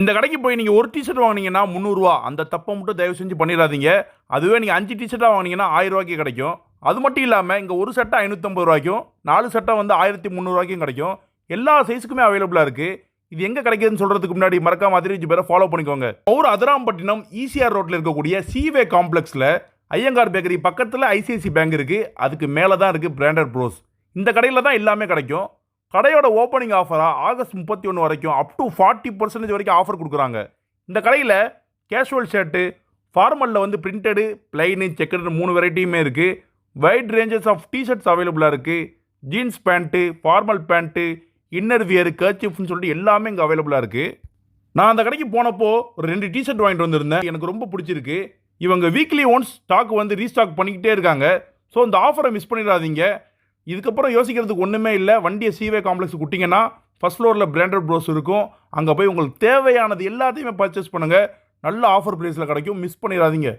இந்த கடைக்கு போய் நீங்கள் ஒரு டிஷர்ட் வாங்கினீங்கன்னா 300 அந்த தப்பை மட்டும் தயவு செஞ்சு பண்ணிடாதீங்க. அதுவே நீங்கள் 5 டிஷர்ட்டாக வாங்கினீங்கன்னா 1000 கிடைக்கும். அது மட்டும் இல்லாமல் இங்கே ஒரு சட்டை 550 4 சட்டை வந்து 1300 கிடைக்கும். எல்லா சைஸுக்குமே அவைலபிளாக இருக்குது. இது எங்கே கிடைக்குதுன்னு சொல்கிறதுக்கு முன்னாடி மறக்காம அதிரிச்சு பேரை ஃபாலோ பண்ணிக்கோங்க. ஒரு அதிராம்பட்டினம் ஈசிஆர் ரோட்டில் இருக்கக்கூடிய சீவே காம்ப்ளெக்ஸில் ஐயங்கார் பேக்கரி பக்கத்தில் ஐசிஐசி பேங்க் இருக்குது. அதுக்கு மேலே தான் இருக்குது பிராண்டட் ப்ரோஸ். இந்த கடையில் தான் எல்லாமே கிடைக்கும். கடையோட ஓப்பனிங் ஆஃபராக ஆகஸ்ட் 31 வரைக்கும் அப் டு 40% வரைக்கும் ஆஃபர் கொடுக்குறாங்க. இந்த கடையில் கேஷுவல் ஷர்ட்டு, ஃபார்மலில் வந்து பிரிண்டடு, பிளைனு, செக்கடு 3 வெரைட்டியுமே இருக்குது. வைட் ரேஞ்சஸ் ஆஃப் டிஷர்ட்ஸ் அவைலபிளாக இருக்குது. Jeans pant, formal pant, inner wear, கர்ச்சிஃப்னு சொல்லிட்டு எல்லாமே இங்கே அவைலபிளாக இருக்குது. நான் அந்த கடைக்கு போனப்போ ஒரு 2 டிஷர்ட் வாங்கிட்டு வந்திருந்தேன். எனக்கு ரொம்ப பிடிச்சிருக்கு. இவங்க வீக்லி ஒன்ஸ் ஸ்டாக் வந்து ரீஸ்டாக் பண்ணிக்கிட்டே இருக்காங்க. ஸோ இந்த ஆஃபரை மிஸ் பண்ணிடாதீங்க. இதுக்கப்புறம் யோசிக்கிறதுக்கு ஒன்றுமே இல்லை. வண்டியை சீவே காம்ப்ளெக்ஸ் விட்டிங்கன்னா ஃபர்ஸ்ட் ஃப்ளோரில் பிராண்டட் ப்ரோஸ் இருக்கும். அங்கே போய் உங்களுக்கு தேவையானது எல்லாத்தையுமே பர்ச்சேஸ் பண்ணுங்கள். நல்ல ஆஃபர் ப்ரைஸில் கிடைக்கும். மிஸ் பண்ணிடாதீங்க.